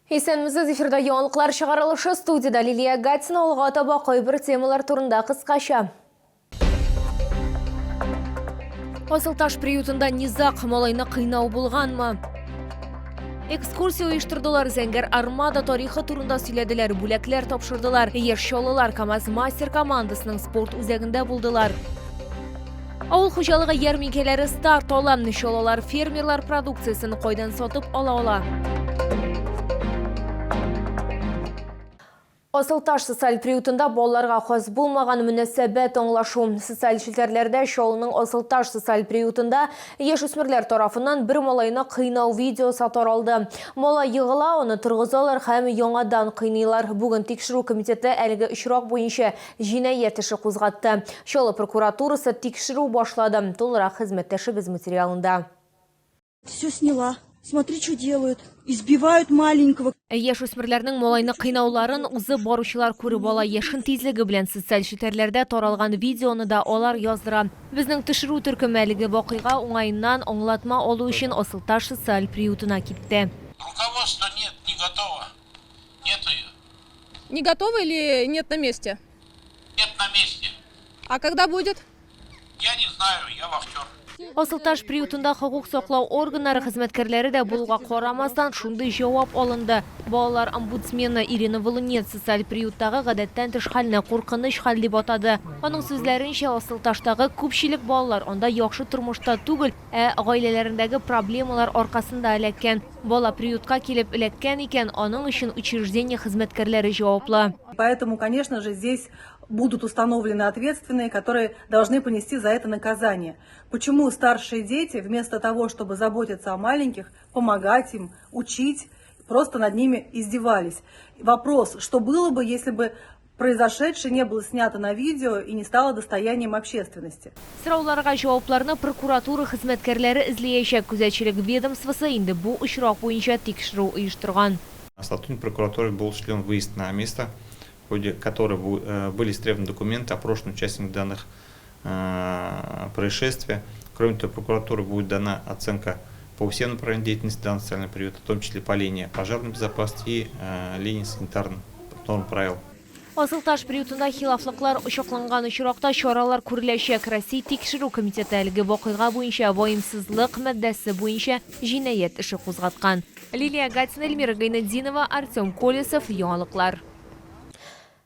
Esenmisiz эфирда яңалыклар чыгарылышы студияда Лилия Гатина алга таба кайбер темалар турында кыскача. Асылташ приютында низак малайны кыйнау булганмы? Экскурсия оештырдылар, Зәңгәр Армада тарихы турында сөйләделәр, бүләкләр тапшырдылар. Яшь чаллылар КамАЗ мастер командасының спорт үзәгендә булдылар. Авыл хуҗалыгы ярминкәләре старт ала. Чаллылар фермерлар продукциясын кайдан сатып ала. Асылташ социаль приютында балаларга хас булмаган мөнәсәбәт аңлашу. Социаль челтәрләрдә Чаллының Асылташ социаль приютында яшүсмерләр тарафыннан бер малайны кыйнау видеосы таралды. Малай егыла, аны торгызалар һәм яңадан кыйныйлар. Бүген тикшерү комитеты әлеге очрак буенча җинаять эше кузгатты. Чаллы прокуратурасы тикшерү башлады. Тулырак хезмәттәшебез материалында. Все сняла. Смотри, что делают. Избивают маленького. Яшүсмерләрнең малайны кыйнауларын узып баручылар күреп ала. Яшын тизлеге белән социаль челтәрләрдә таралган видеоны да алар яздыра. Безнең төшерү төркеме әлеге вакыйга уңаеннан аңлатма алу өчен Асылташ социаль приютына китте. Руководства нет, не готово. Нету ее. Не готовы или нет на месте? Нет на месте. А когда будет? Я не знаю, я вахтер. Асылташ приютында хокук саклау органнары хезмәткәрләре дә булуга карамастан шундый җавап алынды. Балалар омбудсмены Ирина Волынец социаль приюттагы гадәттән тыш хәлне куркыныч хәл дип атады. Аның сүзләренчә, Асылташтагы күпчелек балалар анда яхшы тормышта түгел, гаиләләрендәге проблемалар аркасында эләккән. Бала приютка килеп эләккән икән, аның өчен учреждение хезмәткәрләре җаваплы. Поэтому, конечно же, здесь будут установлены ответственные, которые должны понести за это наказание. Почему старшие дети, вместо того, чтобы заботиться о маленьких, помогать им, учить, просто над ними издевались? Вопрос, что было бы, если бы произошедшее не было снято на видео и не стало достоянием общественности? Сорауларга җавапларны прокуратура хезмәткәрләре эзләячәк. Күзәтчелек ведомствосы инде бу очрак буенча тикшерү оештырган. Сотрудник прокуратуры был осуществлен выезд на место, в ходе которого были истребованы документы, опрошены участников данных происшествия. Кроме того, прокуратуре будет дана оценка по всем направлениям деятельности данного социального приюта, в том числе по линии пожарной безопасности и линии санитарных норм правил. Асылташ приютында хилафлыклар очракланган очракта чаралар күреләчәк. Россия тикшерү комитеты әлеге вакыйга буенча ваемсызлык маддәсе буенча җинаять эше кузгаткан. Лилия Гатина, Эльмира Гайнетдинова, Артем Колесов, яңалыклар.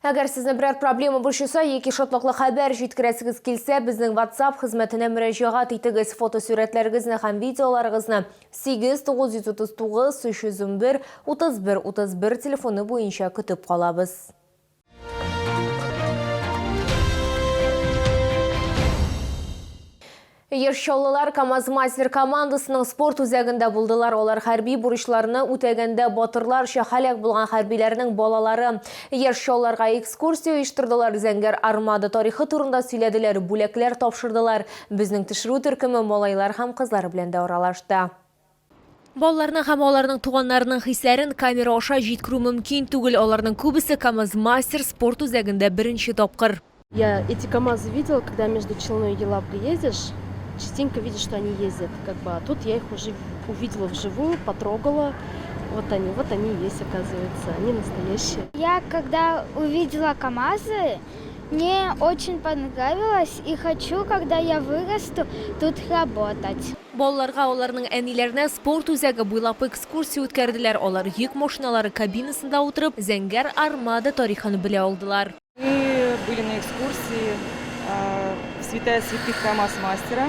Әгәр сезне берәр проблема борчыса, яки шатлыклы хәбәр җиткерәсегез килсә, безнең WhatsApp хезмәтенә мөрәҗәгать итегез. Фотосурәтләрегезне һәм видеоларыгызны 8-939-301-31-31 телефоны буенча көтеп калабыз. Яшь чаллылар КамАЗ мастер командасының спорт үзәгендә булдылар. Олар хәрби бурычларны үтәгәндә батырларча һәлак булган хәрбиләрнең балалары. Яшь чаллыларга экскурсия оештырдылар. Зәңгәр Армада тарихы турында сөйләделәр, бүләкләр тапшырдылар. Безнең төшерү төркеме малайлар һәм кызлар белән дә аралашты. Балаларның һәм аларның туганнарының хисләрен камера аша җиткерү мөмкин түгел. Аларның күбесе КамАЗ мастер спорт үзәгендә беренче тапкыр. Я эти КамАЗы видела, когда между Челной и Елабугой ездишь, частенько видишь, что они ездят. А тут я их уже увидела вживую, потрогала. Вот они есть, оказывается, они настоящие. Я когда увидела КамАЗы, мне очень понравилось и хочу, когда я вырасту, тут работать. Балаларга аларның әниләренә спорт үзәге буйлап экскурсия үткәрделәр. Алар йөк машиналары кабинасында утырып, Зәңгәр Армада тарихын белә алдылар. Мы были на экскурсии в святая святых КамАЗ мастера.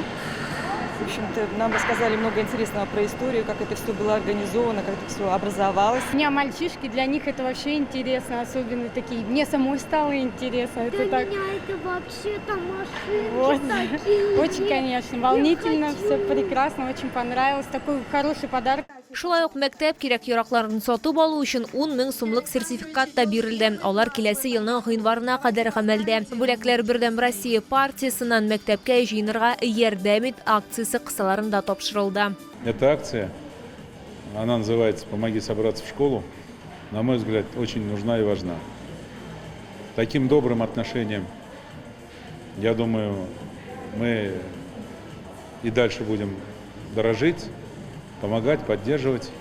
В общем-то, нам рассказали много интересного про историю, как это все было организовано, как это все образовалось. У меня мальчишки, для них это вообще интересно, особенно такие. Мне самой стало интересно. Для меня это вообще-то машинки Вот. такие. Очень, конечно, волнительно, все прекрасно, очень понравилось. Такой хороший подарок. Шулай ук мәктәп кирәк-яракларын сатып алу өчен 10 000 сумлык сертификат та бирелде. Алар киләсе елның гыйнварына кадәр гамәлдә. Бүләкләр Бердәм Россия партиясыннан мәктәпкә җыенырга ярдәм ит акциясе кысаларында тапшырылды. Эта акция, она называется «Помоги собраться в школу», на мой взгляд, очень нужна и важна. Таким добрым отношением, я думаю, мы и дальше будем дорожить, помогать, поддерживать.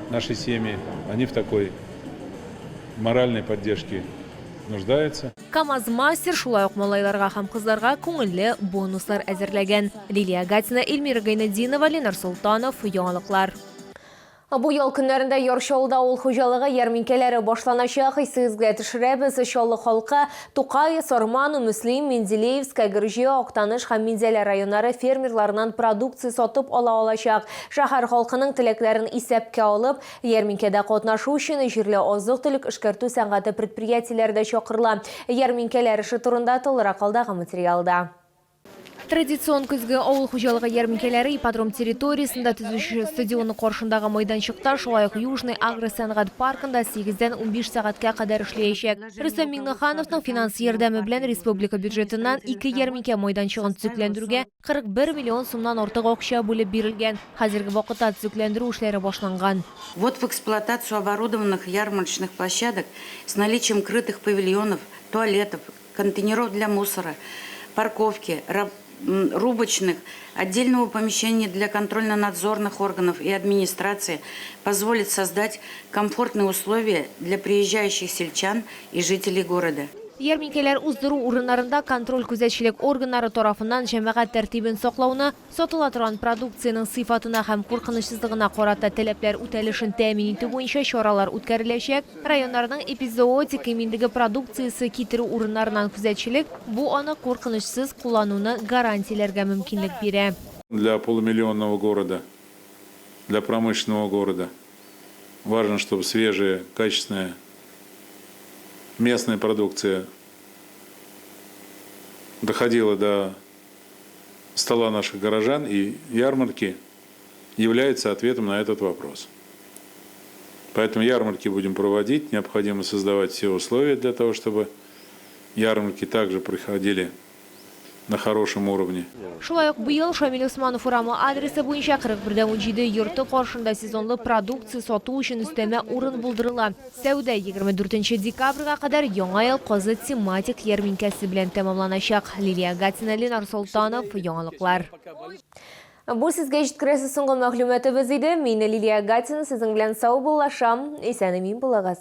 наши семьи, они в такой моральной поддержке нуждаются. КамАЗ-мастер шулай ук малайларга һәм кызларга күңелле бонуслар әзерләгән. Лилия Гатина, Эльмира Гайнетдинова, Ленар Султанов, яңалыклар. Бу ел көннәрендә Яршалда авыл хуҗалыгы ярминкәләре башланачак. Исегезгә төшерәбез. Чаллы халкы Тукай, Сорман, Муслим, Менделеевск, Гырҗы, Актаныш һәм Минзәлә районнары фермерларыннан продукция сатып ала алачак. Шәһәр халкының теләкләрен исәпкә алып, ярминкәдә катнашу өчен җирле азык-төлек эшкәртү сәнгате предприятиеләрдә чакырыла. Ярминкәләр эше турында тулырак алдагы материалда. Традицион көзге авыл хуҗалыгы ярминкәләре ипподром территориясендә төзүче стадионы каршындагы майданчыкта, шулай ук Южный агросәнгать паркында 8-дән 15 сәгатькә кадәр эшләячәк. Рөстәм Миңнехановның финанс ярдәме белән республика бюджетыннан 2 ярминкә майданчыгын төзекләндерүгә 41 миллион сумнан артык акча бүлеп бирелгән. Хәзерге вакытта төзекләндерү эшләре башланган. Вот в эксплуатацию оборудованных ярмарочных площадок с наличием крытых павильонов, туалетов, контейнеров для мусора, парковки, рубочных, отдельного помещения для контрольно-надзорных органов и администрации позволит создать комфортные условия для приезжающих сельчан и жителей города. Ярминкәләр уздыру урыннарында контроль күзәтчелек органнары тарафыннан җәмәгать тәртибен саклауны, сатыла торган продукцияның сыйфатына һәм куркынычсызлыгына карата таләпләр үтәлешен тәэмин итү буенча чаралар үткәреләчәк. Районнарның эпизоотик иминлеге продукциясе китерү урыннарыннан күзәтчелек бу аны куркынычсыз куллануны гарантияләргә мөмкинлек бирә. Для полумиллионного города, для промышленного города важно, чтобы свежая, качественная местная продукция доходила до стола наших горожан, и ярмарки являются ответом на этот вопрос. Поэтому ярмарки будем проводить, необходимо создавать все условия для того, чтобы ярмарки также проходили на хорошем уровне. Шулай ук быел Шамил Усманов урамы адресы буенча 41-17 йорты каршында сезонлы продукция сату өчен өстәмә урын булдырыла. Сәүдә 24 декабрьгә кадәр яңа ел казы тематик ярминкәсе белән тәмамланачак. Лилия Гатина, Ленар Султанов, яңалыклар. Бу сезгә җиткерәсе соңгы мәгълүматыбыз иде. Мин Лилия Гатина, сезнең белән сау булашам. Исән-имин булыгыз.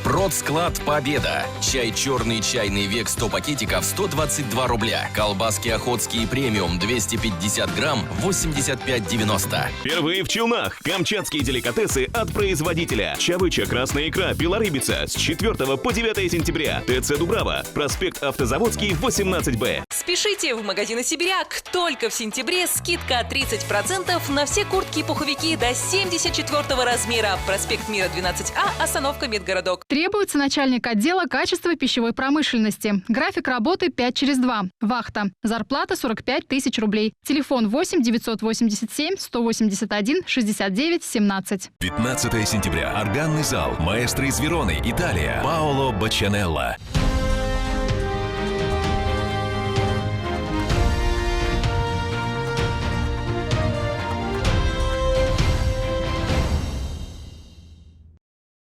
Продсклад «Победа». Чай «Черный чайный век» 100 пакетиков 122 рубля. Колбаски «Охотские премиум» 250 грамм 85,90. Впервые в Челнах. Камчатские деликатесы от производителя. Чавыча, красная икра, белорыбица с 4 по 9 сентября. ТЦ «Дубрава». Проспект Автозаводский, 18Б. Спешите в магазины «Сибиряк». Только в сентябре скидка 30% на все куртки и пуховики до 74 размера. Проспект Мира, 12А, остановка Медгородок. Требуется начальник отдела качества пищевой промышленности. График работы 5/2. Вахта. Зарплата 45 тысяч рублей. Телефон 8 987 181 69 17. 15 сентября. Органный зал. Маэстро из Вероны, Италия. Паоло Бачанелло.